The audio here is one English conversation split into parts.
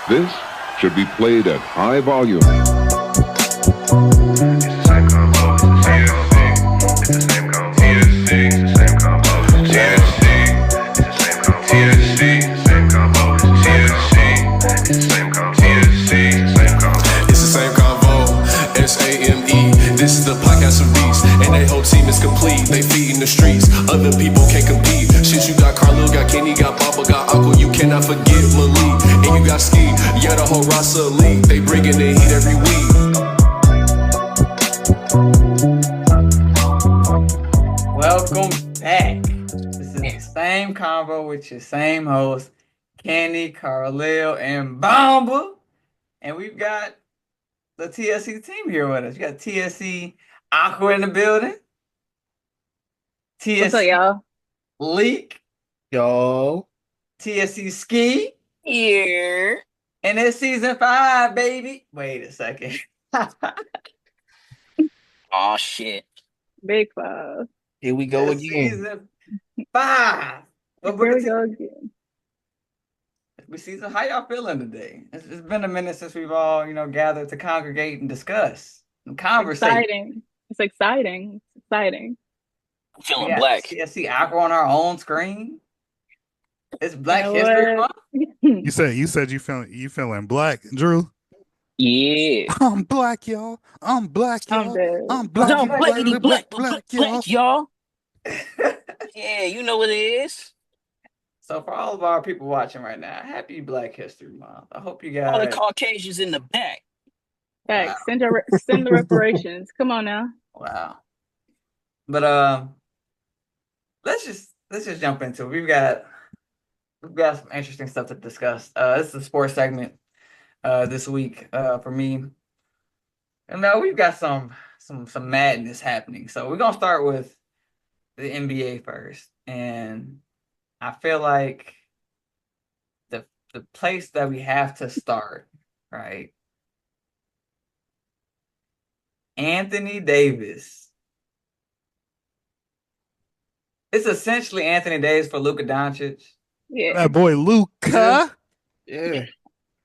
This should be played at high volume. This is the podcast of beats, and their whole team is complete. They feed in the streets, other people can't compete. Shit, you got Carlo, got Kenny, got Baba, got Aqua. You cannot forget Malik, and you got Ski. Yeah, the whole roster elite. They bringing the heat every week. Welcome back. This is the same combo with your same host, Kenny, Carlil, and Bomba, and we've got the TSC team here with us. You got TSC AQUA in the building. TSC What's up, y'all? Leak. Yo. TSC SKII. Here. And it's season 5, baby. Wait a second. Oh shit. Big 5. Here we go again. Season 5. Here we go again. Season, how y'all feeling today? It's been a minute since we've all, gathered to congregate and discuss and conversate. Exciting. It's exciting. It's exciting. I'm feeling black. TSC AQUA on our own screen. It's Black History Month. You said you feeling black, Drew? Yeah. I'm black, y'all. I'm black, y'all. I'm black. I'm black, y'all. Yeah, you know what it is. So for all of our people watching right now, happy Black History Month. I hope you guys. All the Caucasians in the back. Thanks. Wow. Send the reparations. Come on now. Wow. But let's just jump into it. We've got some interesting stuff to discuss. This is the sports segment this week for me. And now we've got some madness happening. So we're gonna start with the NBA first. And I feel like the place that we have to start, right? Anthony Davis. It's essentially Anthony Davis for Luka Doncic. Yeah. That boy Luka. Yeah.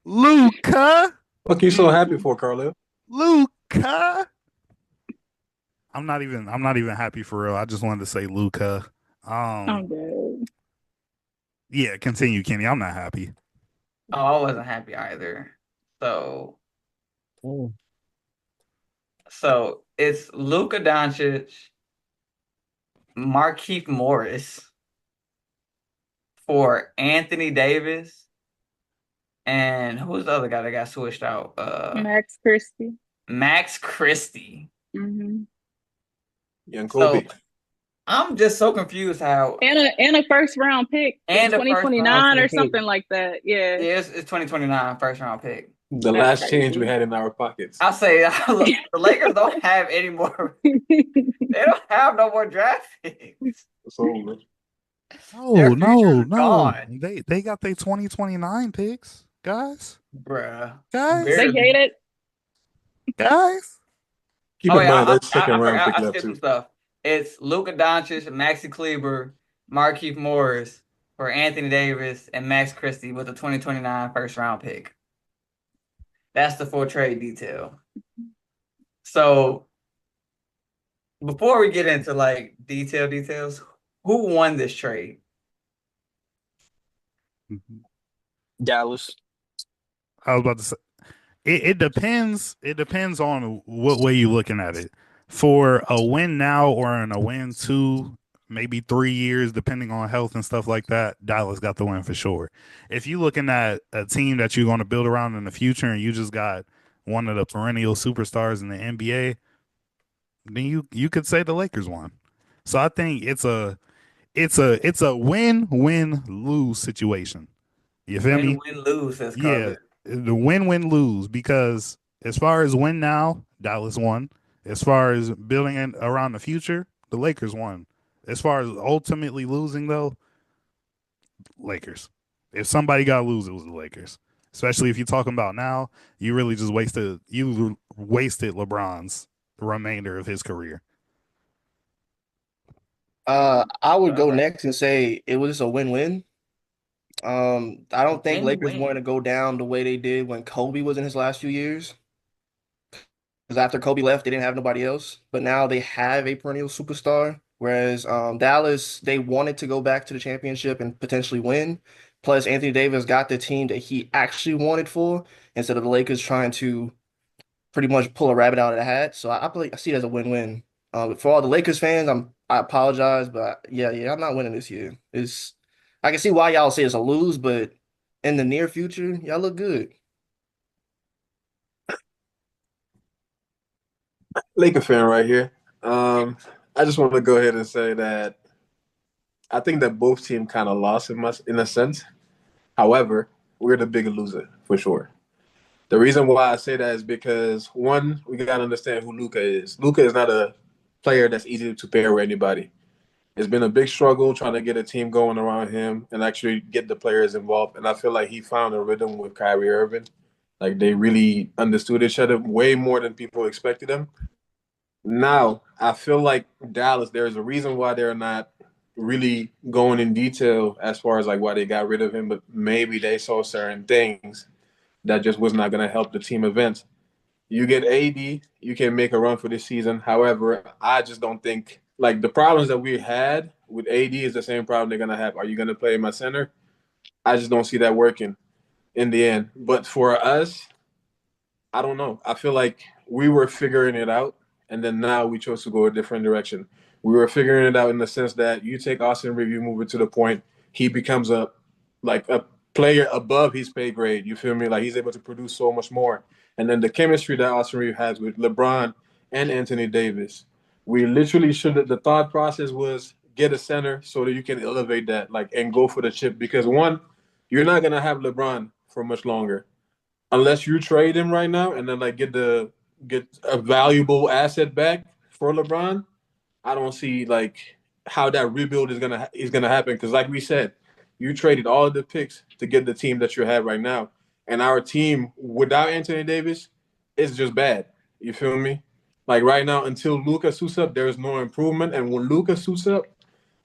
Luka. What are you so happy for, Carlil? Luka. I'm not even happy for real. I just wanted to say Luka. I'm good. Yeah, continue, Kenny. I'm not happy. Oh, I wasn't happy either. So it's Luka Doncic, Markieff Morris for Anthony Davis, and who's the other guy that got switched out? Max Christie. Max Christie. Mm-hmm. Young Kobe. So, I'm just so confused how and a first round pick in 2029 or something like that. Yeah. Yeah, it's 2029 first round pick. The last change we had in our pockets. I'll say look, the Lakers don't have any more. They don't have no more draft picks. It's over. No. They got their 2029 picks, guys. Bruh. Guys. They hate it. Guys. Keep in mind that second round pick left too. Stuff. It's Luka Doncic, Maxi Kleber, Markieff Morris for Anthony Davis and Max Christie with the 2029 first round pick. That's the full trade detail. So before we get into like details, who won this trade? Dallas. I was about to say it depends. It depends on what way you're looking at it. For a win now or in a win 2, maybe 3 years, depending on health and stuff like that, Dallas got the win for sure. If you're looking at a team that you're going to build around in the future and you just got one of the perennial superstars in the NBA, then you could say the Lakers won. So I think it's a win-win-lose situation. You feel me? Win-lose. Yeah, the win-win-lose, because as far as win now, Dallas won. As far as building it around the future, the Lakers won. As far as ultimately losing, though, Lakers. If somebody got to lose, it was the Lakers. Especially if you're talking about now, you really just wasted LeBron's remainder of his career. I would go next and say it was a win-win. I don't think Lakers want to go down the way they did when Kobe was in his last few years. Because after Kobe left, they didn't have nobody else. But now they have a perennial superstar. Whereas Dallas, they wanted to go back to the championship and potentially win. Plus, Anthony Davis got the team that he actually wanted for instead of the Lakers trying to pretty much pull a rabbit out of the hat. So I see it as a win-win. For all the Lakers fans, I apologize, but yeah, I'm not winning this year. I can see why y'all say it's a lose, but in the near future, y'all look good. Laker fan right here. I just want to go ahead and say that I think that both teams kind of lost in a sense. However, we're the bigger loser for sure. The reason why I say that is because, one, we got to understand who Luka is. Luka is not a player that's easy to pair with anybody. It's been a big struggle trying to get a team going around him and actually get the players involved. And I feel like he found a rhythm with Kyrie Irving. Like, they really understood each other way more than people expected them. Now, I feel like Dallas, there's a reason why they're not really going in detail as far as like why they got rid of him, but maybe they saw certain things that just was not going to help the team event. You get AD, you can make a run for this season. However, I just don't think like the problems that we had with AD is the same problem they're going to have. Are you going to play in my center? I just don't see that working in the end. But for us, I don't know. I feel like we were figuring it out, and then now we chose to go a different direction. We were figuring it out in the sense that you take Austin Reeves, you move it to the point, he becomes a player above his pay grade. You feel me? Like he's able to produce so much more. And then the chemistry that Austin Reeves has with LeBron and Anthony Davis. We literally the thought process was get a center so that you can elevate that, like, and go for the chip. Because one, you're not gonna have LeBron for much longer. Unless you trade him right now and then like get a valuable asset back for LeBron, I don't see like how that rebuild is gonna happen. Because like we said, you traded all of the picks to get the team that you have right now, and our team without Anthony Davis is just bad. You feel me? Like right now, until Luka suits up, there is no improvement. And when Luka suits up,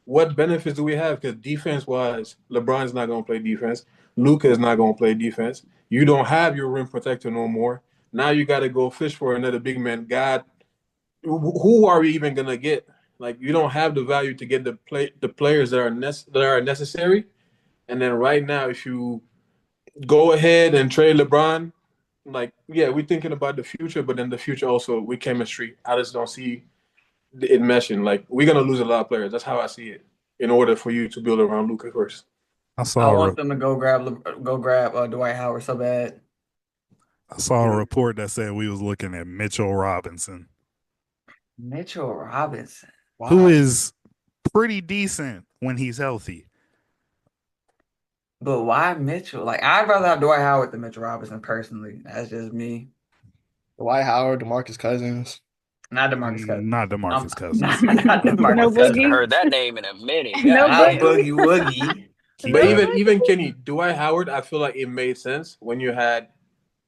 what benefits do we have? Because defense-wise, LeBron's not going to play defense. Luka is not going to play defense. You don't have your rim protector no more. Now you got to go fish for another big man. God, who are we even going to get? Like, you don't have the value to get the players that are necessary. And then right now, if you go ahead and trade LeBron, like, yeah, we're thinking about the future, but then the future also with chemistry. I just don't see it meshing. Like, we're going to lose a lot of players. That's how I see it in order for you to build around Luka first. I want them to go grab Dwight Howard so bad. I saw a report that said we was looking at Mitchell Robinson. Mitchell Robinson. Wow. Who is pretty decent when he's healthy. But why Mitchell? Like, I'd rather have Dwight Howard than Mitchell Robinson personally. That's just me. Dwight Howard, DeMarcus Cousins. Not DeMarcus Cousins. Not DeMarcus Cousins. Not DeMarcus Cousins. I heard that name in a minute. No Boogie Woogie. But even Kenny, Dwight Howard, I feel like it made sense when you had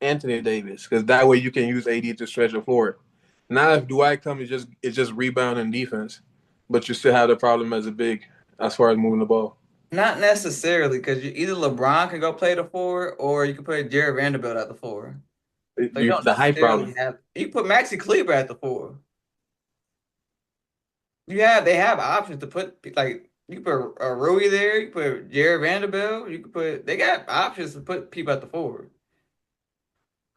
Anthony Davis, because that way you can use AD to stretch the floor. Now if Dwight comes, it's just rebound and defense, but you still have the problem as a big as far as moving the ball. Not necessarily, because either LeBron can go play the 4, or you can put Jared Vanderbilt at the 4. So The height problem. You put Maxi Kleber at the 4. They have options to put, like, you can put a Rui there, you can put Jared Vanderbilt, they got options to put people at the 4.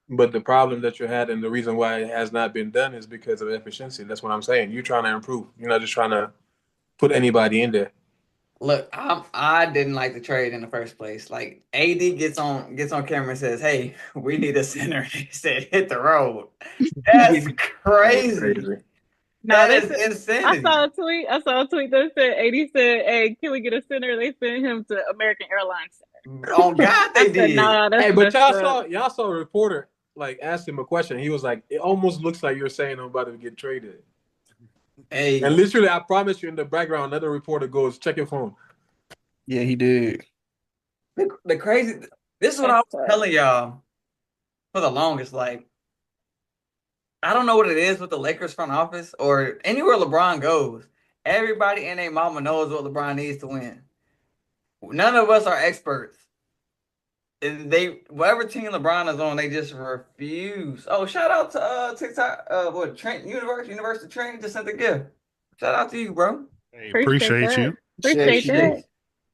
But the problem that you had and the reason why it has not been done is because of efficiency. That's what I'm saying. You're trying to improve. You're not just trying to put anybody in there. Look, I didn't like the trade in the first place. Like, AD gets on camera and says, "Hey, we need a center." He said, "Hit the road." That's crazy. No, that is insanity. I saw a tweet that said, AD said, "Hey, can we get a center?" They sent him to American Airlines Center. Oh God, they did. Nah, hey, but y'all saw a reporter like asked him a question. He was like, "It almost looks like you're saying I'm about to get traded." Hey, and literally, I promise you, in the background, another reporter goes, "Check your phone." Yeah, he did. The crazy. This is what I was telling y'all for the longest. Like, I don't know what it is with the Lakers front office or anywhere LeBron goes. Everybody and their mama knows what LeBron needs to win. None of us are experts whatever team LeBron is on, they just refuse. Oh, shout out to TikTok. What Trent University of Trent just sent the gift. Shout out to you, bro. Hey, appreciate you. Appreciate that.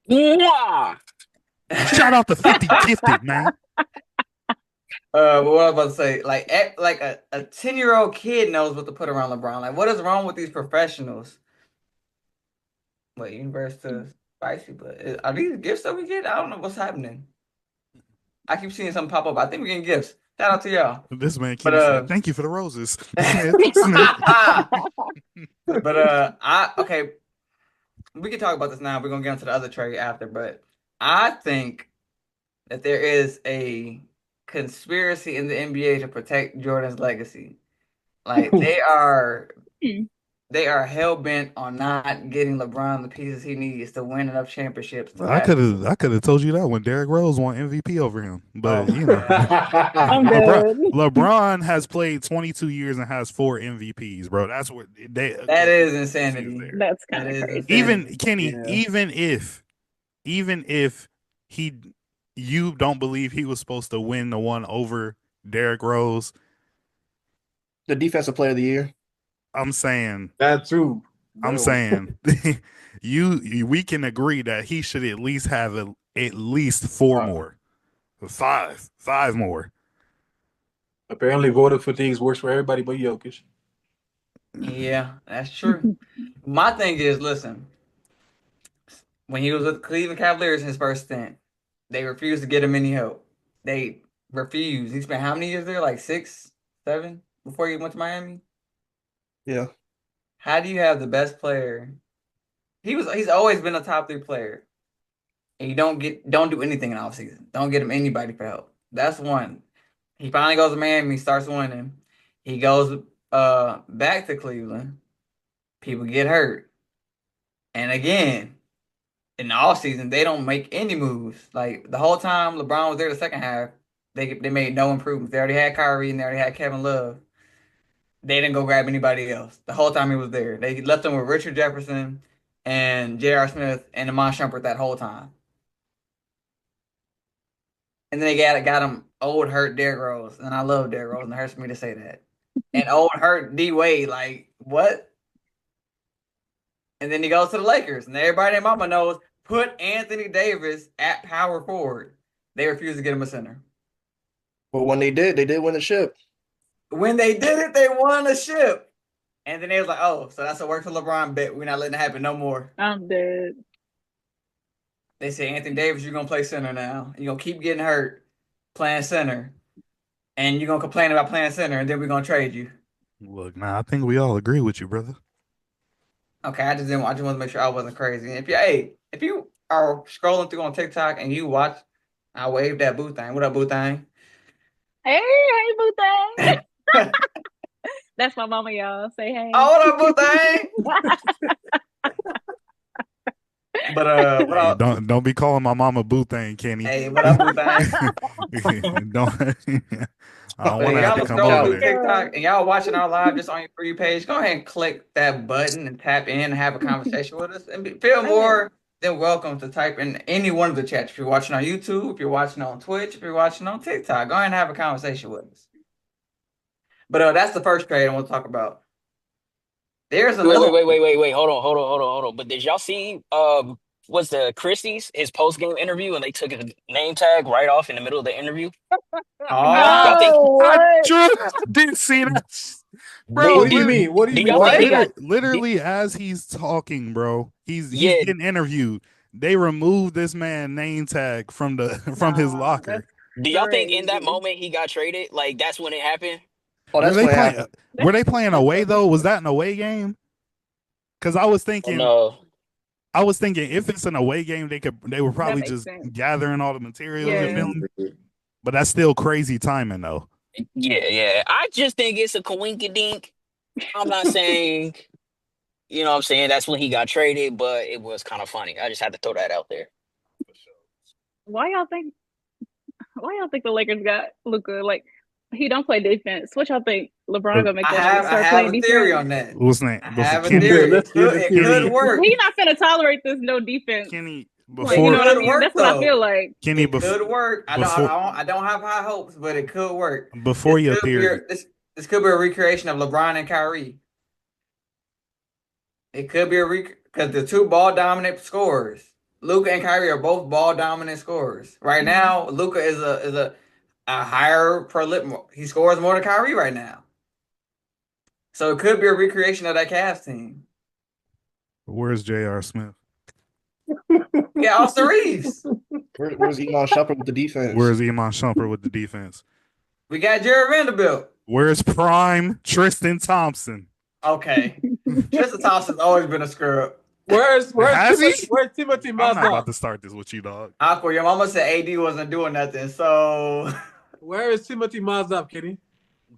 Mwah! Shout out to 50 Gifted, man. But what I was about to say, like a 10-year-old kid knows what to put around LeBron. Like, what is wrong with these professionals? What University spicy, but are these gifts that we get? I don't know what's happening. I keep seeing something pop up. I think we're getting gifts. Shout out to y'all. This man Kenny said, thank you for the roses. Okay, we can talk about this now. We're gonna get into the other trade after, but I think that there is a conspiracy in the NBA to protect Jordan's legacy. Like they are hell bent on not getting LeBron the pieces he needs to win enough championships. I could have told you that when Derrick Rose won MVP over him, but you know, LeBron has played 22 years and has 4 MVPs, bro. That's what that is insanity. That's kind of crazy. Even Kenny, even if you don't believe he was supposed to win the one over Derrick Rose, the defensive player of the year. I'm saying that too. I'm saying we can agree that he should at least have at least 4 more, 5 more. Apparently, voter fatigue works for everybody but Jokic. Yeah, that's true. My thing is, listen, when he was with the Cleveland Cavaliers in his first stint, they refused to get him any help. They refused. He spent how many years there? Like 6, 7 before he went to Miami. Yeah. How do you have the best player? He's always been a top 3 player. And you don't do anything in the offseason. Don't get him anybody for help. That's one. He finally goes to Miami, starts winning. He goes back to Cleveland. People get hurt. And again, in the offseason, they don't make any moves. Like the whole time LeBron was there the second half, they made no improvements. They already had Kyrie and they already had Kevin Love. They didn't go grab anybody else the whole time he was there. They left him with Richard Jefferson and J.R. Smith and Amon Shumpert that whole time. And then they got him old hurt Derrick Rose. And I love Derrick Rose, and it hurts me to say that. And old hurt D Wade, like what? And then he goes to the Lakers, and everybody in mama knows put Anthony Davis at power forward. They refuse to get him a center. But when they did win the ship. When they did it, they won the ship. And then they was like, oh, so that's a work for LeBron bet. We're not letting it happen no more. I'm dead. They say, Anthony Davis, you're going to play center now. You're going to keep getting hurt playing center. And you're going to complain about playing center, and then we're going to trade you. Look, I think we all agree with you, brother. Okay, I just wanted to make sure I wasn't crazy. And if you are scrolling through on TikTok and you watch, I wave that boo thing. What up, boo thing? Hey, boo thing. That's my mama, y'all. Say hey. Oh, what up, boo thing? But don't be calling my mama boo thing, Kenny. Hey, what up, boo thing? I don't want to have to come over there. TikTok and y'all watching our live just on your For You page. Go ahead and click that button and tap in and have a conversation with us. And feel more than welcome to type in any one of the chats. If you're watching on YouTube, if you're watching on Twitch, if you're watching on TikTok, go ahead and have a conversation with us. But that's the first trade I want to talk about. There's another. Wait. Hold on. But did y'all see what's the Christie's his post game interview and they took his name tag right off in the middle of the interview? I didn't see that. Bro, what do you mean? What do you mean? Literally, as he's talking, bro, he's getting interviewed. They removed this man name tag from his locker. Do y'all think in that moment he got traded? Like that's when it happened? Oh, that's were they playing away though? Was that an away game? Because I was thinking, if it's an away game, they were probably just gathering all the materials and filming. But that's still crazy timing though. Yeah. I just think it's a coinkydink. I'm not saying, you know what I'm saying, that's when he got traded, but it was kind of funny. I just had to throw that out there. Why y'all think the Lakers got Luka? Like, he don't play defense. What y'all think? LeBron gonna make that I have a theory on that. What's name? I have a theory. It could work. He's not gonna tolerate this no defense. Kenny, Like, you know what I Could mean? work, That's what I though. feel like. Kenny, It could work. before I don't have high hopes, but it could work. before This your could be period, this could be a recreation of LeBron and Kyrie. It could be a because the two ball dominant scorers. Luka and Kyrie are both ball dominant scorers. Right now, Luka is a higher per lip. He scores more than Kyrie right now. So it could be a recreation of that Cavs team. where's J.R. Smith? Yeah, Austin Reeves. Where's Iman Shumpert with the defense? Where's Iman Shumpert with the defense? We got Jared Vanderbilt. Where's prime Tristan Thompson? Okay. Tristan Thompson's always been a scrub. Where's Has he? Timothy I'm not about Mozgov? to start this with you, dog. Aqua, your mama said AD wasn't doing nothing, so Where is Timothy Mozgov, Kenny?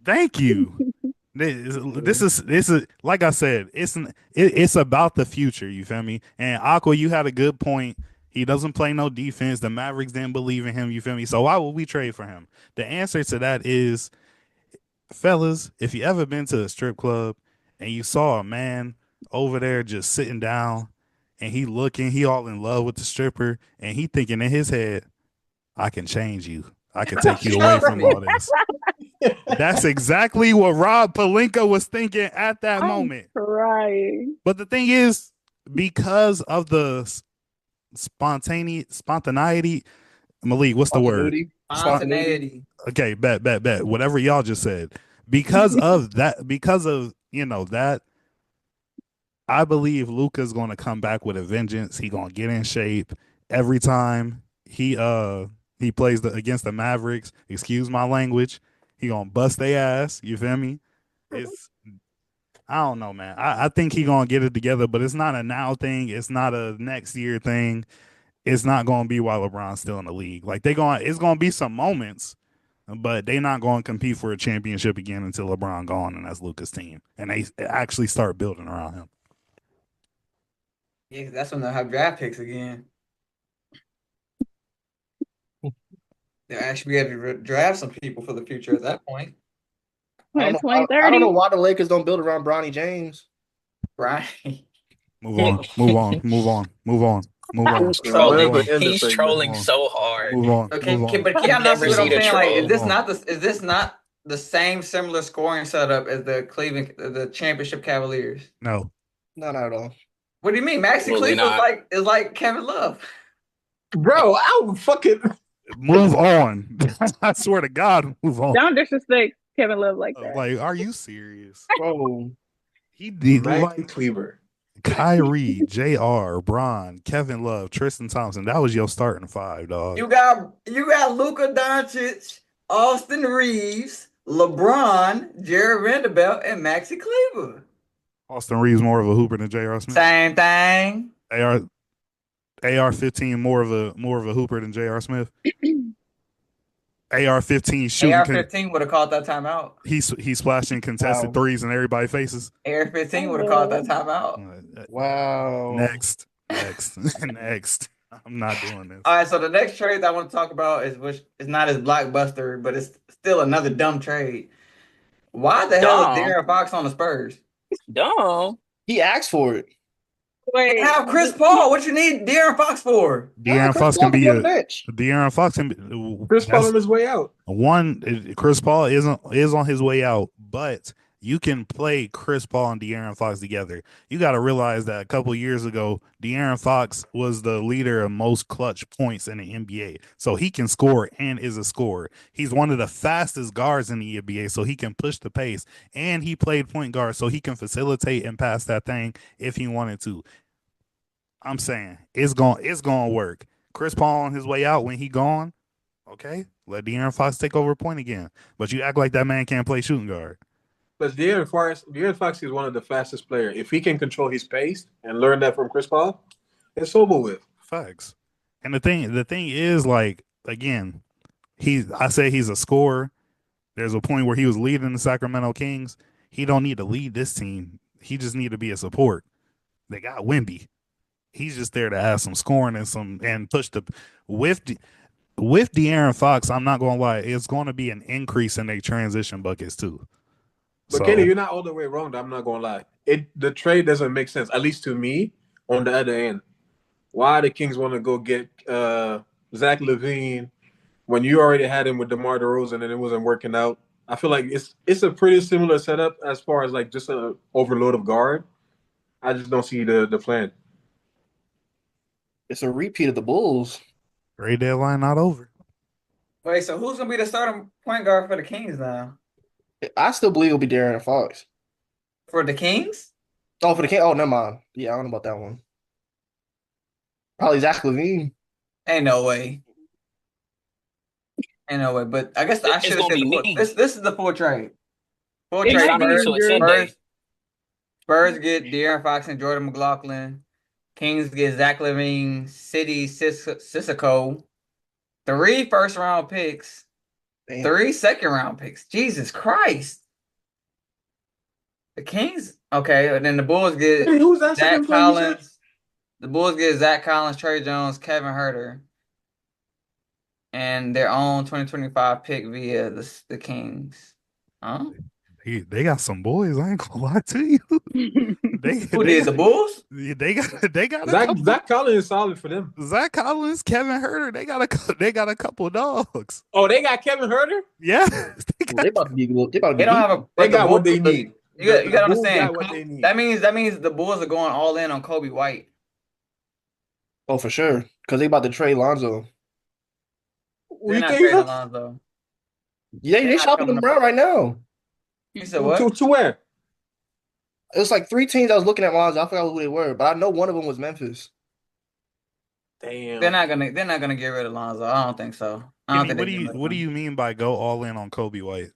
Thank you. This is like I said, it's about the future. You feel me? And Aqua, you had a good point. He doesn't play no defense. The Mavericks didn't believe in him. You feel me? So why would we trade for him? The answer to that is, fellas, if you ever been to a strip club and you saw a man over there just sitting down and he all in love with the stripper and he thinking in his head, I can change you. I can take you away from all this. That's exactly what Rob Pelinka was thinking at that moment. Right. But the thing is, because of the spontaneity, Malik, what's the word? spontaneity. Okay, bet. Whatever y'all just said. Because of that, that, I believe Luka's gonna come back with a vengeance. He gonna get in shape every time he plays against the Mavericks. Excuse my language. He gonna bust their ass. You feel me? I don't know, man. I think he gonna get it together, but it's not a now thing. It's not a next year thing. It's not gonna be while LeBron's still in the league. Like it's gonna be some moments, but they're not gonna compete for a championship again until LeBron gone, and that's Luka's team, and they actually start building around him. Yeah, that's when they'll have draft picks again. They'll actually be able to draft some people for the future at that point. I don't know why the Lakers don't build around Bronny James. Right. Move on. He's trolling so hard. Move on. Okay, Move on. but can y'all not see what I'm saying? Like, is this Move not the same similar scoring setup as the championship Cavaliers? No. Not at all. What do you mean? Maxi Cleveland is like Kevin Love. Bro, I would fucking move on. I swear to God, move on. Don't disrespect Kevin Love like that. Like, are you serious? Bro, he did like Cleaver. Kyrie, JR, Bron, Kevin Love, Tristan Thompson. That was your starting five, dog. You got Luka Doncic, Austin Reeves, LeBron, Jared Vanderbilt, and Maxi Cleaver. Austin Reeves more of a hooper than J.R. Smith. Same thing. AR-15 more of a hooper than J.R. Smith. AR-15 shooting. AR-15 would have called that timeout. He's splashing contested threes in everybody's faces. AR-15 would have called that timeout. Wow. Next. I'm not doing this. All right, so the next trade I want to talk about is not as blockbuster, but it's still another dumb trade. Why the hell is De'Aaron Fox on the Spurs? Dumb. He asked for it. Wait, have Chris Paul. What you need De'Aaron Fox for? De'Aaron Fox can be a bench. De'Aaron Fox can be Chris Paul on his way out. Chris Paul is on his way out, but you can play Chris Paul and De'Aaron Fox together. You got to realize that a couple years ago, De'Aaron Fox was the leader of most clutch points in the NBA. So he can score and is a scorer. He's one of the fastest guards in the NBA, so he can push the pace. And he played point guard, so he can facilitate and pass that thing if he wanted to. I'm saying it's going to work. Chris Paul on his way out when he gone, okay, let De'Aaron Fox take over point again. But you act like that man can't play shooting guard. But De'Aaron Fox is one of the fastest players. If he can control his pace and learn that from Chris Paul, it's over with. Facts. And the thing is, like, again, I say he's a scorer. There's a point where he was leading the Sacramento Kings. He don't need to lead this team. He just need to be a support. They got Wemby. He's just there to have some scoring and push the with De'Aaron Fox. I'm not gonna lie, it's going to be an increase in their transition buckets too. But Kenny, you're not all the way wrong. I'm not gonna lie. The trade doesn't make sense, at least to me. On the other end, why the Kings want to go get Zach LaVine when you already had him with DeMar DeRozan and it wasn't working out. I feel like it's a pretty similar setup as far as like just a overload of guard. I just don't see the plan. It's a repeat of the Bulls. Trade deadline not over. Wait, so who's gonna be the starting point guard for the Kings now? I still believe it'll be De'Aaron Fox. For the Kings? Oh, for the King. Oh, never mind. Yeah, I don't know about that one. Probably Zach LaVine. Ain't no way. Ain't no way. But I guess I It's should have gonna said be the full. me. This is the full trade. Full They It trade. might signed him be to a Drew. 10-day. Spurs get De'Aaron Fox and Jordan McLaughlin. Kings get Zach LaVine, City Sissoko, 3 first-round picks, Damn. 3 second-round picks. Jesus Christ. The Kings, okay, and then the Bulls get Hey, who's that Zach second player you said? Collins. The Bulls get Zach Collins, Trey Jones, Kevin Herter, and their own 2025 pick via the Kings. Huh? They got some boys. I ain't gonna lie to you. Who did the Bulls? They got a Zach couple. Zach Collins is solid for them. Zach Collins, Kevin Herter. They got a couple dogs. Oh, they got Kevin Herter. Yeah, They about to be. They about to be. They don't have a. They but the got what Bulls- they need. You got to Bulls understand. got what they need. That means the Bulls are going all in on Kobe White. Oh, for sure. Because they about to trade Lonzo. They're You not think trading so? Lonzo. Yeah, They're they not shopping coming them up. around right now. You said what? To where? It was like 3 teams I was looking at Lonzo. I forgot who they were, but I know one of them was Memphis. Damn. They're not gonna get rid of Lonzo. I don't think so. I don't Kenny, think what do you mean by go all in on Kobe White?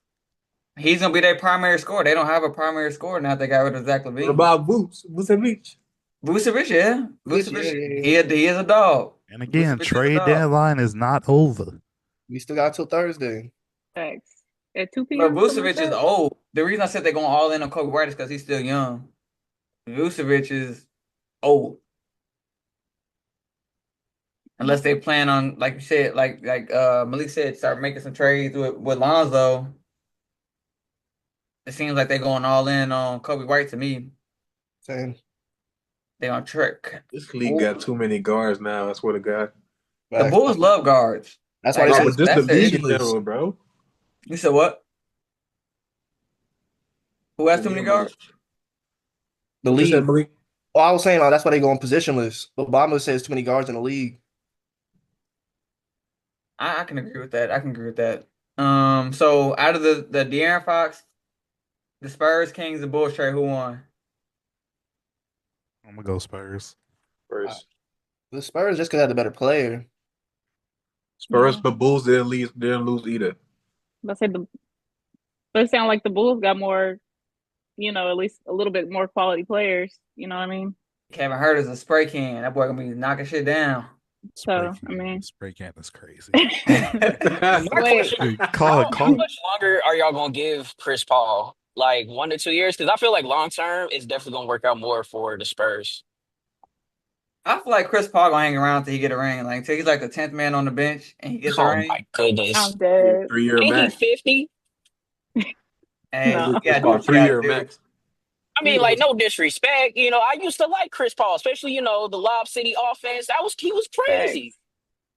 He's gonna be their primary scorer. They don't have a primary scorer now. They got rid of Zach What LaVine. about Vucevic? Vucevic, yeah. Vucevic, Yeah. he is a dog. And again, Vucevic is a trade dog. deadline is not over. We still got till Thursday. Thanks. At 2 But p.m. something like Vucevic is that? old. The reason I said they're going all in on Kobe White is because he's still young. Vucevic is old. Unless they plan on, like you said, like Malik said, start making some trades with Lonzo. It seems like they're going all in on Kobe White to me. Same. They're on trick. This league got too many guards now. I swear to God. The Bulls love guards. That's why Like, they No, said but just the that's their league in issue. general, bro. You said what? Who has too many guards? the You said league. Malik? Well, I was saying that's why they go on positionless. Obama says too many guards in the league. I can agree with that. I can agree with that. So out of the De'Aaron Fox, the Spurs, Kings, and Bulls trade, who won? I'm gonna go Spurs. Spurs. The Spurs just because they had the better player. Spurs, but Bulls didn't lose either. Let's say they sound like the Bulls got more, at least a little bit more quality players. You know what I mean? Kevin Herter's a spray can. That boy gonna be knocking shit down. So, I mean, spray can is crazy. My Wait. question, Call it. how much longer are y'all gonna give Chris Paul? Like 1 to 2 years? Because I feel like long term, it's definitely gonna work out more for the Spurs. I feel like Chris Paul gonna hang around till he get a ring. Like till he's like the 10th man on the bench and he gets a Oh ring. my goodness! I'm dead. 3-year Ain't he max. 50? Hey, No. you gotta do what you 3-year gotta do. max. I mean, like, no disrespect. I used to like Chris Paul, especially, the Lob City offense. He was crazy. Thanks.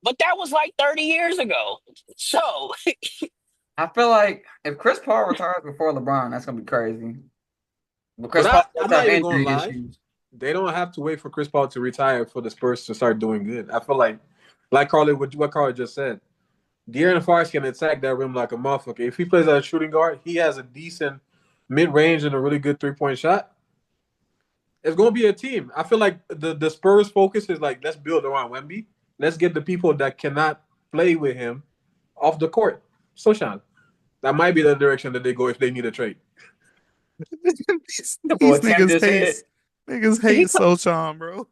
But that was like 30 years ago. So, I feel like if Chris Paul retires before LeBron, that's gonna be crazy. But Chris But Paul I'm does not have even gonna injury lie. issues. They don't have to wait for Chris Paul to retire for the Spurs to start doing good. I feel like Carly, what Carly just said, De'Aaron Fox can attack that rim like a motherfucker. If he plays as a shooting guard, he has a decent mid-range and a really good three-point shot. It's going to be a team. I feel like the Spurs focus is like, let's build around Wemby. Let's get the people that cannot play with him off the court. So, Sean, that might be the direction that they go if they need a trade. these Boy, Tim niggas just hate, said, niggas hate Sochan, bro.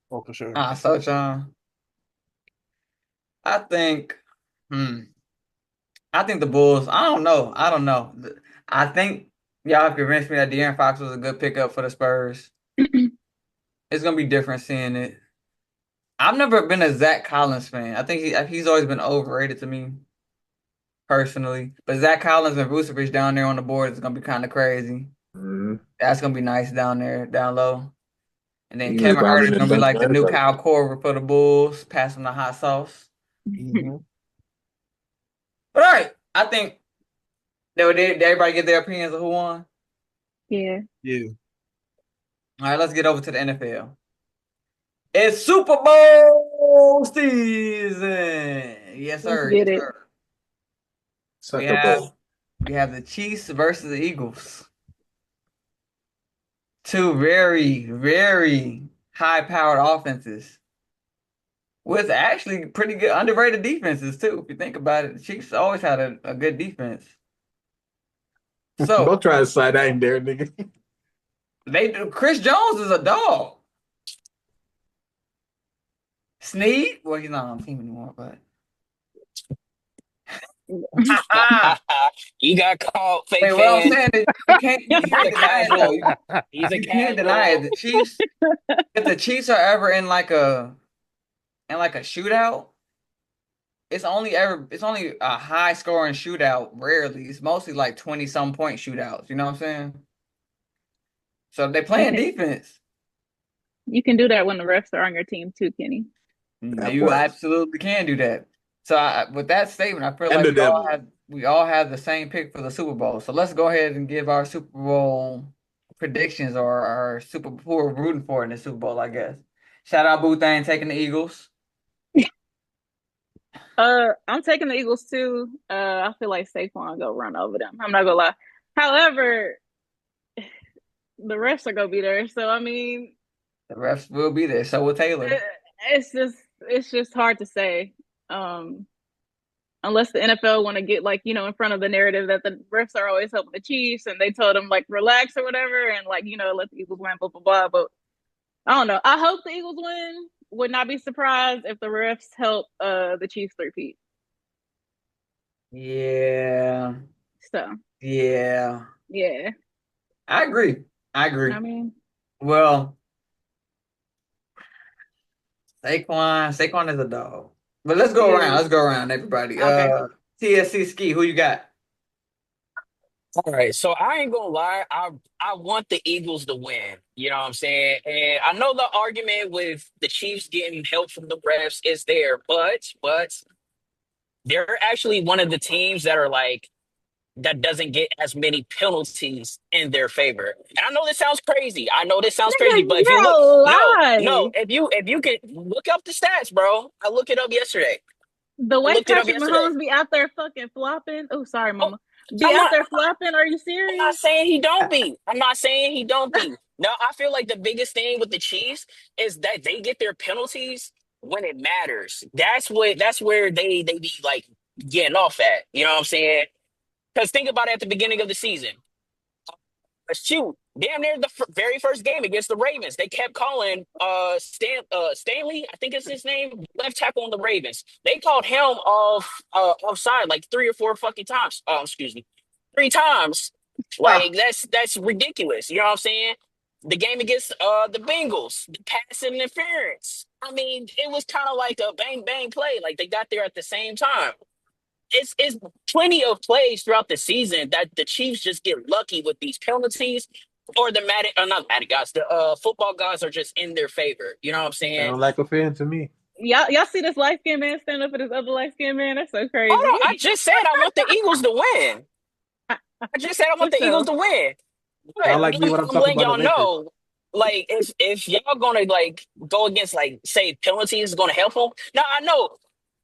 Oh, for sure. so John. I think, I think the Bulls. I don't know. I think y'all have convinced me that De'Aaron Fox was a good pickup for the Spurs. It's gonna be different seeing it. I've never been a Zach Collins fan. I think he's always been overrated to me, personally. But Zach Collins and Vucevic down there on the board is gonna be kind of crazy. Mm-hmm. That's gonna be nice down there, down low. And then He was Kevin Hart is dominant gonna be bench like the new manager. Kyle Korver for the Bulls, passing the hot sauce. Mhm. But all right, I think did everybody get their opinions of who won? Yeah. Yeah. All right, let's get over to the NFL. It's Super Bowl season. Yes, Let's sir. get Yes, it. sir. Such a bowl. We have the Chiefs versus the Eagles. Two very, very high-powered offenses with actually pretty good underrated defenses too. If you think about it, the Chiefs always had a good defense. So Don't try to slide that in there, nigga. they do. Chris Jones is a dog. Snead, well, he's not on the team anymore, but You got caught, fake wait, what I'm fan. saying is you can't He's a deny it though. casual. He's a You can't deny it. casual. The Chiefs, if the Chiefs are ever in like a shootout, it's only a high scoring shootout. Rarely, it's mostly like 20-some point shootouts. You know what I'm saying? So they playing defense. You can do that when the refs are on your team too, Kenny. That You part. absolutely can do that. So with that statement, I feel And like the devil. we all have the same pick for the Super Bowl. So let's go ahead and give our Super Bowl predictions or our who we're rooting for in the Super Bowl, I guess. Shout out Boothang taking the Eagles. I'm taking the Eagles too. I feel like Saquon go run over them. I'm not gonna lie. However, the refs are gonna be there. So I mean, The refs will be there. So will Taylor. it's just hard to say. Unless the NFL want to get like, in front of the narrative that the refs are always helping the Chiefs and they told them like relax or whatever and like, let the Eagles win, blah blah blah. But I don't know. I hope the Eagles win. Would not be surprised if the refs help the Chiefs three-peat. Yeah. So Yeah. yeah. I agree. I mean, Well, Saquon is a dog. But let's go around. Let's go around, everybody. Okay. TSC SKII, who you got? All right, so I ain't gonna lie, I want the Eagles to win. You know what I'm saying? And I know the argument with the Chiefs getting help from the refs is there, but they're actually one of the teams that are like that doesn't get as many penalties in their favor. And I know this sounds crazy. Nigga, But if you you're look, a no, lie. if you can look up the stats, bro. I looked it up yesterday. The I way looked it up Patrick yesterday. Mahomes be out there fucking flopping. Oh, sorry, Oh, mama. Be I'm out not. there flopping. Are you I'm not serious? saying he don't be. I'm not saying he don't be. No, I feel like the biggest thing with the Chiefs is that they get their penalties when it matters. That's where they be like getting off at. You know what I'm saying? Because think about it at the beginning of the season. Shoot, damn near the very first game against the Ravens, they kept calling Stanley, I think it's his name, left tackle on the Ravens. They called him offside like 3 or 4 fucking times. Oh, excuse me, 3 times. Like that's ridiculous. You know what I'm saying? The game against the Bengals, the pass interference. I mean, it was kind of like a bang bang play. Like they got there at the same time. It's plenty of plays throughout the season that the Chiefs just get lucky with these penalties, or the not Matic guys, the football guys are just in their favor. You know what I'm saying? Sound like a fan to me. Y'all see this light skinned man stand up for this other light skinned man? That's so crazy. Oh no, I just said I want the Eagles to win. I just said I want the Eagles to win. But Sound like me when I'm I'm talking letting about the y'all Lakers. know, like if y'all gonna like go against like say penalties is gonna help them. Now I know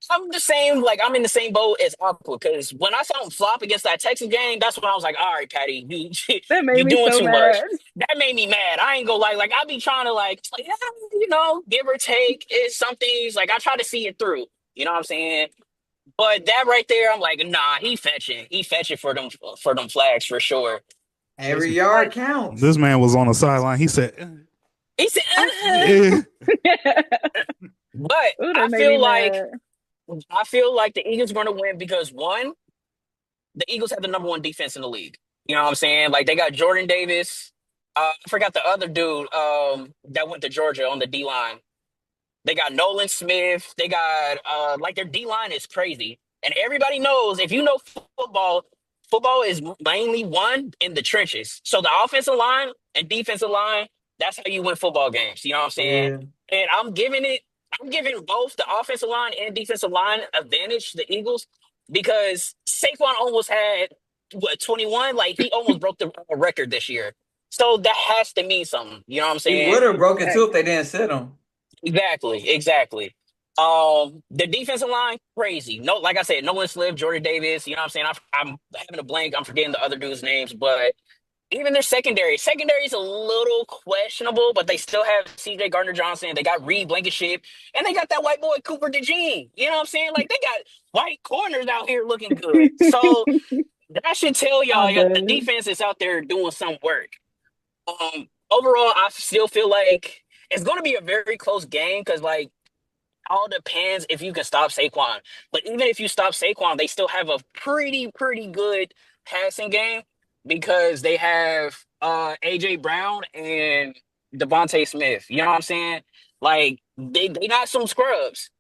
I'm the same. Like I'm in the same boat as Aqua because when I saw him flop against that Texas game, that's when I was like, all right, Patty, That you made me doing so too mad. much. That made me mad. I ain't gonna lie. Like I be trying to yeah, give or take is some things. Like I try to see it through. You know what I'm saying? But that right there, I'm like, nah, he fetching. He fetching for them flags for sure. Every yard counts. This man was on the sideline. He said, He said, eh. but Ooh, I that made me feel like the Eagles are going to win because one, the Eagles have the #1 defense in the league. You know what I'm saying? Like they got Jordan Davis. I forgot the other dude that went to Georgia on the D line. They got Nolan Smith. They got like their D line is crazy, and everybody knows if you know football. Football is mainly won in the trenches. So the offensive line and defensive line That's how you win football games. You know what I'm saying? And I'm giving both the offensive line and defensive line advantage to the Eagles because Saquon almost had what 21, like he almost broke the record this year. So that has to mean something. You know what I'm He saying? would have broken too if they didn't sit him. Exactly. The defensive line, crazy. No, like I said, no one slipped. Jordan Davis. You know what I'm saying? I'm having a blank. I'm forgetting the other dudes' names, but even their secondary is a little questionable, but they still have CJ Gardner Johnson. They got Reed Blankenship, and they got that white boy Cooper DeJean. You know what I'm saying? Like they got white corners out here looking good. So that should tell y'all the defense is out there doing some work. Overall, I still feel like it's going to be a very close game because like all depends if you can stop Saquon. But even if you stop Saquon, they still have a pretty good passing game because they have AJ Brown and Devontae Smith. You know what I'm saying? Like they not some scrubs.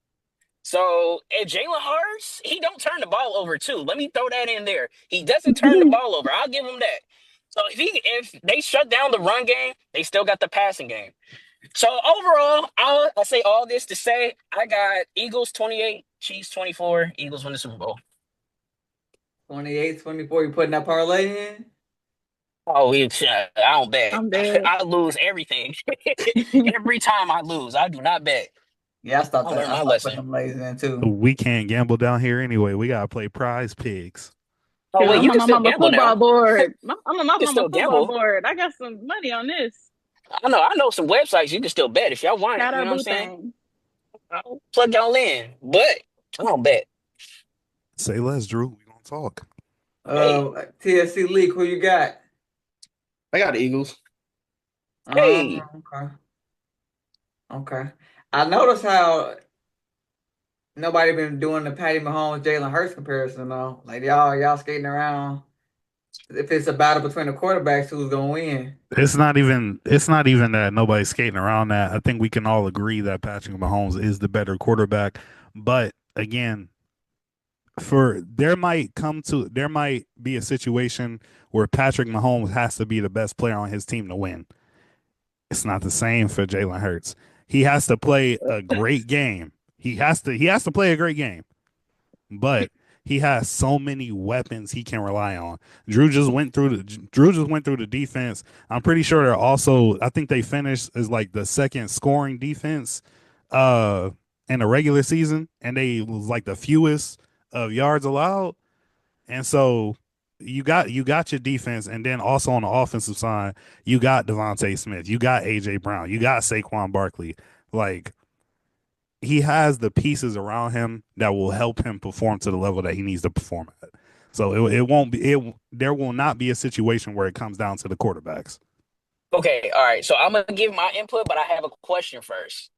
So and Jalen Hurts, he don't turn the ball over too. Let me throw that in there. He doesn't turn the ball over. I'll give him that. So if they shut down the run game, they still got the passing game. So overall, I say all this to say I got Eagles 28, Chiefs 24. Eagles win the Super Bowl. 28-24. You putting that parlay in? Oh, I don't bet. I'm dead. I lose everything. Every time I lose, I do not bet. Yeah, I stopped I learned my putting lesson. them lays in too. We can't gamble down here anyway. We gotta play Prize Pigs. Oh wait, you I'm can on still my gamble football now. board. I'm on my You can still football gamble. board. I got some money on this. I know some websites you can still bet if y'all want. Shout You know out what I'm Boo saying? Thing. I'll plug y'all in, but I don't bet. Say less, Drew. We gonna talk. TSC League, who you got? I got the Eagles. Hey. Okay. I noticed how nobody been doing the Patty Mahomes Jalen Hurts comparison though. Like y'all skating around. If it's a battle between the quarterbacks, who's gonna win? It's not even that nobody's skating around that. I think we can all agree that Patrick Mahomes is the better quarterback. But again, there might be a situation where Patrick Mahomes has to be the best player on his team to win. It's not the same for Jalen Hurts. He has to play a great game. He has to play a great game. But he has so many weapons he can rely on. Drew just went through the defense. I'm pretty sure they're also, I think they finished as like the second scoring defense in the regular season, and they was like the fewest of yards allowed. And so you got your defense, and then also on the offensive side, you got Devontae Smith, you got AJ Brown, you got Saquon Barkley. Like, he has the pieces around him that will help him perform to the level that he needs to perform at. So there will not be a situation where it comes down to the quarterbacks. Okay, all right. So I'm gonna give my input, but I have a question first.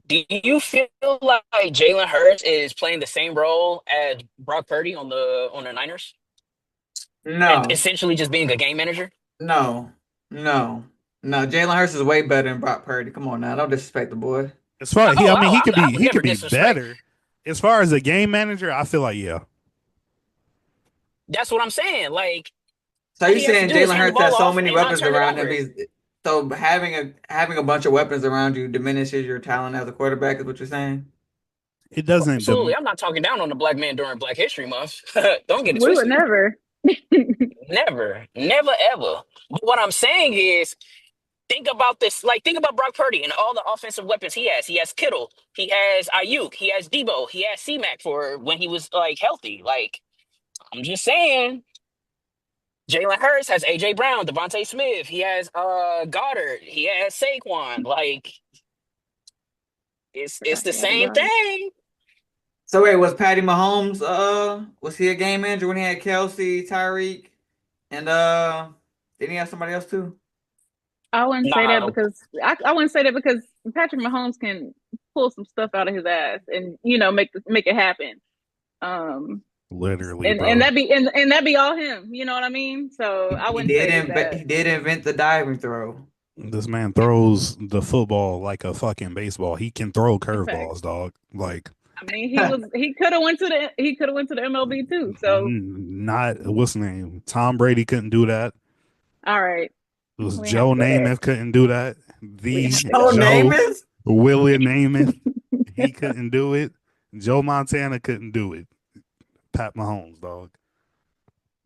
Do you feel like Jalen Hurts is playing the same role as Brock Purdy on the Niners? No. And essentially just being a game manager? No. Jalen Hurts is way better than Brock Purdy. Come on now, don't disrespect the boy. As far as he could be disrespect. better. As far as a game manager, I feel like That's what I'm saying. Like, so you saying Jalen Hurts has so many weapons around him? So having a bunch of weapons around you diminishes your talent as a quarterback, is what you're saying? It doesn't. Absolutely. I'm not talking down on the black man during Black History Month. Don't get it twisted. We would never. Never, ever. But what I'm saying is, think about this. Like, think about Brock Purdy and all the offensive weapons he has. He has Kittle. He has Ayuk. He has Debo. He has C-Mac for when he was, like, healthy. Like, I'm just saying, Jalen Hurts has A.J. Brown, Devontae Smith. He has Goddard. He has Saquon. Like, it's the same thing. So wait, was Patty Mahomes, was he a game manager when he had Kelsey, Tyreek, and didn't he have somebody else too? I wouldn't say that because I wouldn't say that because Patrick Mahomes can pull some stuff out of his ass and make it happen. Literally, and that be all him. You know what I mean? So I wouldn't say that. He did invent the diving throw. This man throws the football like a fucking baseball. He can throw curveballs, dog. Like, I mean, he could have went to the MLB too. So not what's the name? Tom Brady couldn't do that. All right. It was We have Joe to go there. Namath couldn't do that. We The have to Oh, go there. Joe Namath? Willie Namath, he couldn't do it. Joe Montana couldn't do it. Pat Mahomes, dog.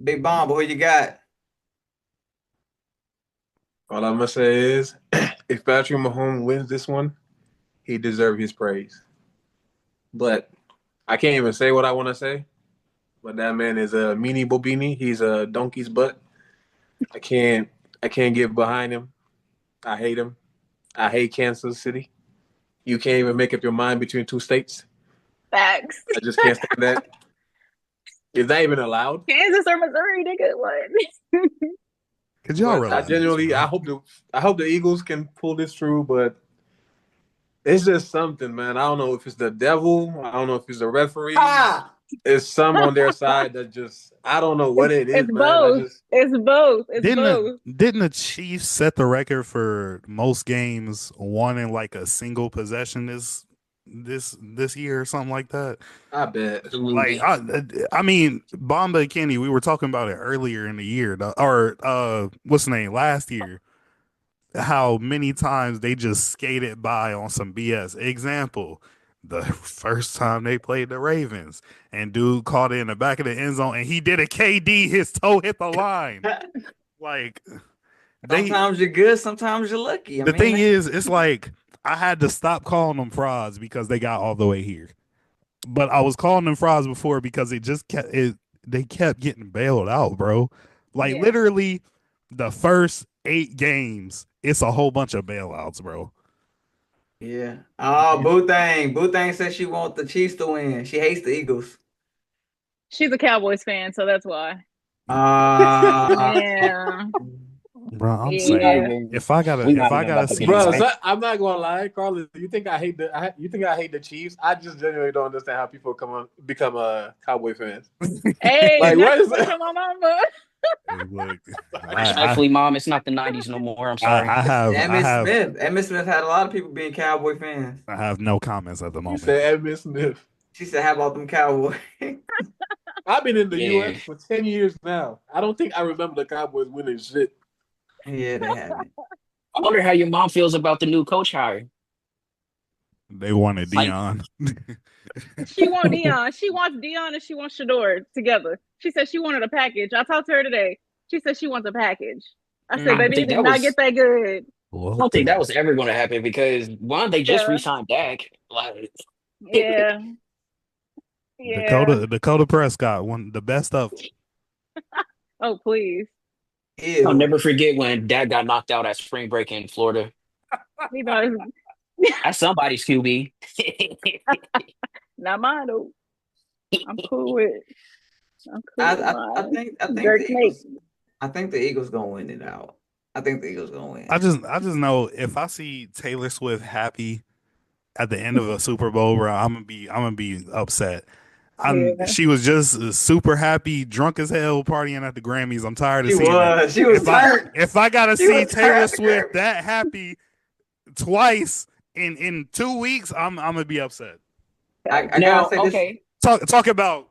Big Bomb, who you got? All I'm gonna say is, if Patrick Mahomes wins this one, he deserves his praise. But I can't even say what I want to say. But that man is a meanie bobini. He's a donkey's butt. I can't get behind him. I hate him. I hate Kansas City. You can't even make up your mind between two states. Facts. I just can't stand that. Is that even allowed? Kansas or Missouri, nigga? What? Could y'all But I relax, genuinely, bro? I hope the Eagles can pull this through. But it's just something, man. I don't know if it's the devil. I don't know if it's the referee. Ah! It's some on their side that just, I don't know what it is, It's man. both. It's both. It's both. Didn't the Chiefs set the record for most games won in like a single possession this year or something like that? I bet. Like I mean, Bomba and Kenny, we were talking about it earlier in the year, what's the name, last year, how many times they just skated by on some BS. Example, the first time they played the Ravens and dude caught it in the back of the end zone and he did a KD, his toe hit the line. Like Sometimes you're good, sometimes you're lucky. The thing is, it's like I had to stop calling them frauds because they got all the way here. But I was calling them frauds before because they kept getting bailed out, bro. Like literally the first 8 games, it's a whole bunch of bailouts, bro. Yeah. Oh, Boo-Thang says she wants the Chiefs to win. She hates the Eagles. She's a Cowboys fan, so that's why. Yeah. Bro, I'm saying if I gotta see, bro, so I'm not gonna lie, Carlos. You think I hate the Chiefs? I just genuinely don't understand how people become Cowboy fans. Hey, like what is that? My mama. Look, Respectfully, Mom, it's not the '90s no more. I'm sorry. Emmitt Smith had a lot of people being Cowboy fans. I have no comments at the moment. You said Emmitt Smith. She said, "How about them Cowboys?" I've been in the U.S. for 10 years now. I don't think I remember the Cowboys winning shit. Yeah, they haven't. I wonder how your mom feels about the new coach hire. They wanted Dion. She wants Dion. She wants Dion and she wants Shador together. She said she wanted a package. I talked to her today. She said she wants a package. I said, baby, you did not get that good. I don't think that was ever going to happen because one, they just re-signed Dak. Like, yeah. Dakota Prescott, one the best of. Oh, please. I'll never forget when Dak got knocked out at spring break in Florida. That's somebody's QB. Not mine though. I'm cool with it. I think the Eagles gonna win it out. I think the Eagles gonna win. I just know if I see Taylor Swift happy at the end of a Super Bowl, bro, I'm gonna be upset. She was just super happy, drunk as hell, partying at the Grammys. I'm tired of seeing it. She was turned. If I gotta see Taylor Swift that happy twice in 2 weeks, I'm gonna be upset. I gotta say okay. Talk about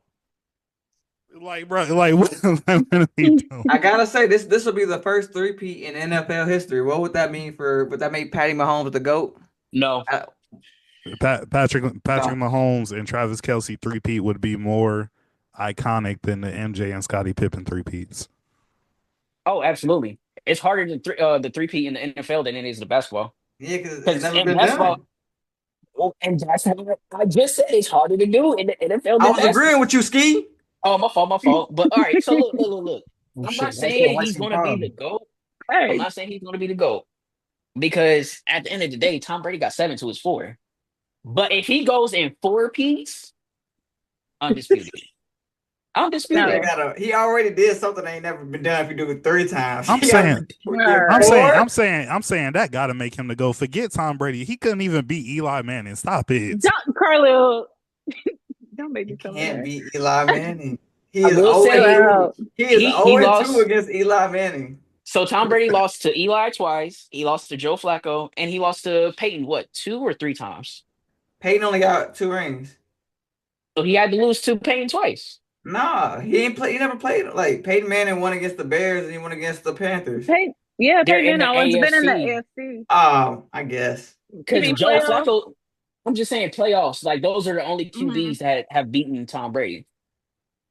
like, bro, like what are we doing? I gotta say this will be the first three-peat in NFL history. What would that mean would that make Patty Mahomes the GOAT? No. Patrick Mahomes and Travis Kelce three-peat would be more iconic than the MJ and Scottie Pippen three-peats. Oh, absolutely. It's harder to the three-peat in the NFL than it is the basketball. Yeah, because in basketball. Well, and that's how I just said it's harder to do in the NFL. I was agreeing with you, Ski. Oh, my fault. But all right, so look. I'm not saying he's going to be the GOAT. I'm not saying he's going to be the GOAT because at the end of the day, Tom Brady got 7 to his 4. But if he goes in 4-peats, undisputed. He already did something that ain't never been done if you do it 3 times. I'm saying that got to make him to go. Forget Tom Brady. He couldn't even beat Eli Manning. Stop it. Carlo. Don't make me can't beat Eli Manning. He is 0-2 against Eli Manning. So Tom Brady lost to Eli twice. He lost to Joe Flacco, and he lost to Peyton 2 or 3 times. Peyton only got 2 rings. So he had to lose to Peyton twice. Nah, he never played. Like Peyton Manning won against the Bears and he won against the Panthers. Yeah, They're Peyton in Manning the always been in the AFC AFC. I guess. You because mean Joe playoffs? Flacco. I'm just saying playoffs. Like those are the only Mm-hmm. QBs that have beaten Tom Brady.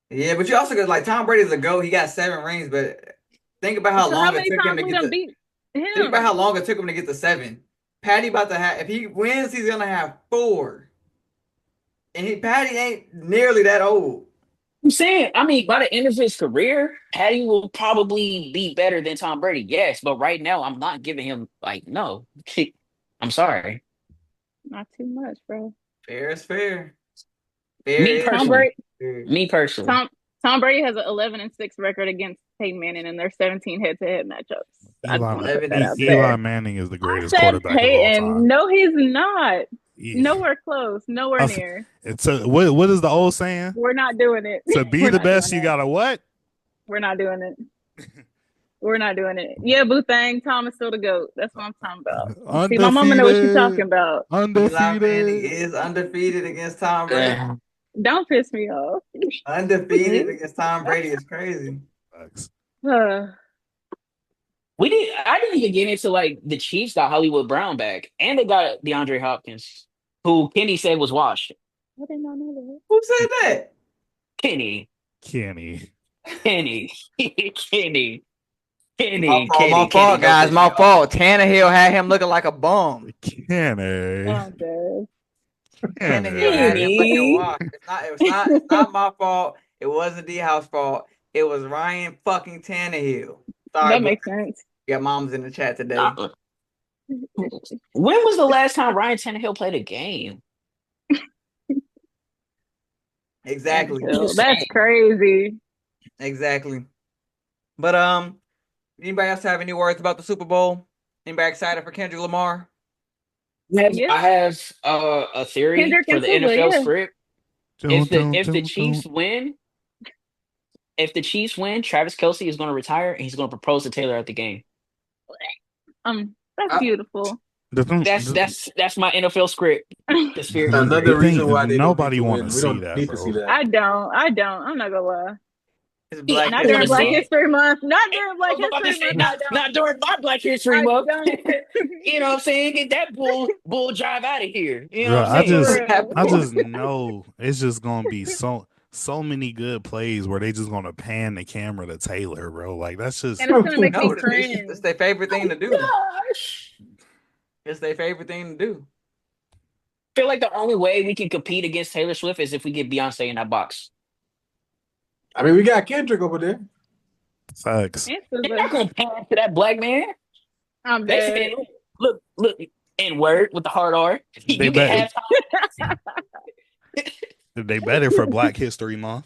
Yeah, but you also got like Tom Brady's a GOAT. He got 7 rings, but think about how So how long it many took him times to we get done to. beat Think about him? how long it took him to get to 7. Patty about to have. If he wins, he's gonna have 4, and Patty ain't nearly that old. I'm saying, I mean, by the end of his career, Patty will probably be better than Tom Brady. Yes, but right now, I'm not giving him like no. I'm sorry. Not too much, bro. Fair is fair. Fair Me is Tom personally. Brady. fair. Me personally. Tom Brady has an 11-6 record against Peyton Manning in their 17 head-to-head matchups. I just Eli, want to put 11 that and out 6. Eli there. Manning is the I greatest said quarterback of all Peyton. time. No, he's not. Yeah. Nowhere close. Nowhere I f- near. It's a, what is the old saying? We're not doing it. To be We're the not best, doing you it. gotta what? We're not doing it. We're not doing it. Yeah, Boothang, Tom is still the GOAT. That's what I'm talking about. See, my mama know what she's talking Undefeated. about. Eli Manning Undefeated. is undefeated against Tom Brady. Don't piss me off. Undefeated against Tom Brady is crazy. Facts. I didn't even get into like the Chiefs got Hollywood Brown back, and they got DeAndre Hopkins, who Kenny said was washed. I did not know that. Who said that? Kenny, Kenny. Kenny, Kenny, My Kenny, fault, my Kenny, fault, Don't guys. piss me My off. fault. Tannehill had him looking like a bum. Kenny. Oh, dead. Tannehill had him Kenny. looking Kenny. washed. It's not my fault. It wasn't D House fault. It was Ryan fucking Tannehill. Sorry, That but makes sense. your mom's in the chat today. When was the last time Ryan Tannehill played a game? Exactly. That's crazy. Exactly. But anybody else have any words about the Super Bowl? Anybody excited for Kendrick Lamar? Yeah. I have a theory Kendrick for and the SZA, NFL yeah. script. If the Chiefs win, Travis Kelce is going to retire and he's going to propose to Taylor at the game. That's beautiful. That's my NFL script conspiracy Another theory. reason why they don't nobody want want to We see don't that, need bro. to see that. I don't. I'm not gonna lie. It's Black Not I during wanna Black see it. History Month. Not during Black I was about to History say, Month. not during my Black History I Month. don't. You know what I'm saying? Get that bull jive out of here. You know Bro, what I'm saying? I just know it's just gonna be so many good plays where they just gonna pan the camera to Taylor, bro. Like that's just And it's gonna make me No, cringe. it's their favorite thing to do. Gosh. It's their favorite thing to do. I feel like the only way we can compete against Taylor Swift is if we get Beyonce in that box. I mean, we got Kendrick over there. facts. You're not gonna pass to that black man. I'm They dead. said, look, N word with the hard R. They You get bet they better for Black History Month.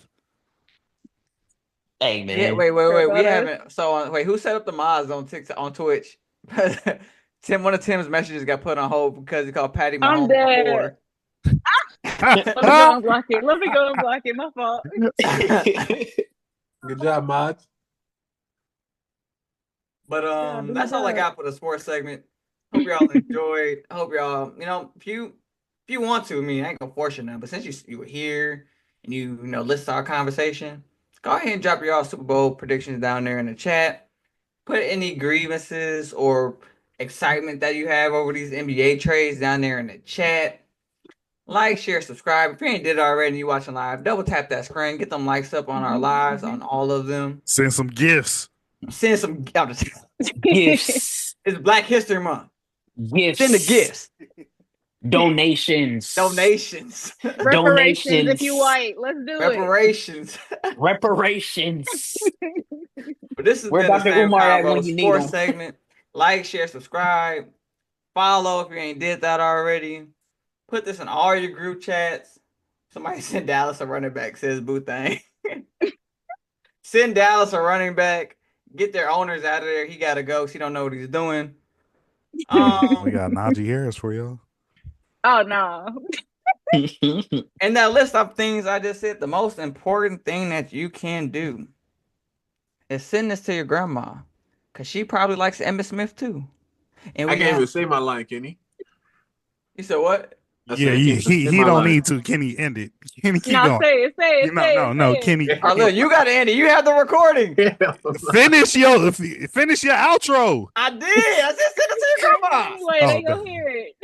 Hey man. Yeah, wait. We haven't. So wait, who set up the mods on TikTok on Twitch? One of Tim's messages got put on hold because he called Patty I'm Mahomes dead. before. Let me go and block it. Let me go and block it. My fault. Good job, mods. But that's all I got for the sports segment. Hope y'all enjoyed. Hope y'all, if you want to, I mean, I ain't gonna force you now, but since you were here and you listen to our conversation, go ahead and drop your Super Bowl predictions down there in the chat. Put any grievances or excitement that you have over these NBA trades down there in the chat. Like, share, subscribe. If you ain't did it already and you watching live, double tap that screen. Get them likes up on our lives, on all of them. Send some gifts. Send some Gifts. It's Black History Month. Gifts. Send the gifts. Donations. Reparations if you white. Let's do Reparations. Reparations. But this is Where been the Dr. Sam Umar at Calvo when you need sports him? segment. Like, share, subscribe, follow if you ain't did that already. Put this in all your group chats. Somebody send Dallas a running back, says Boothang. Send Dallas a running back. Get their owners out of there. He gotta go. He don't know what he's doing. We got Najee Harris for y'all. Oh no. And that list of things I just said, the most important thing that you can do is send this to your grandma, because she probably likes Emmitt Smith too. And I can't even say my line, Kenny. You said what? Yeah, he don't need to. Kenny, end it. Kenny, keep No, going. say it, say it, say it. No, say it. Kenny. Oh, look, you got to end it. You have the recording. Finish your outro. I did. I just said it to you. Come on. Anyway, they gonna hear it.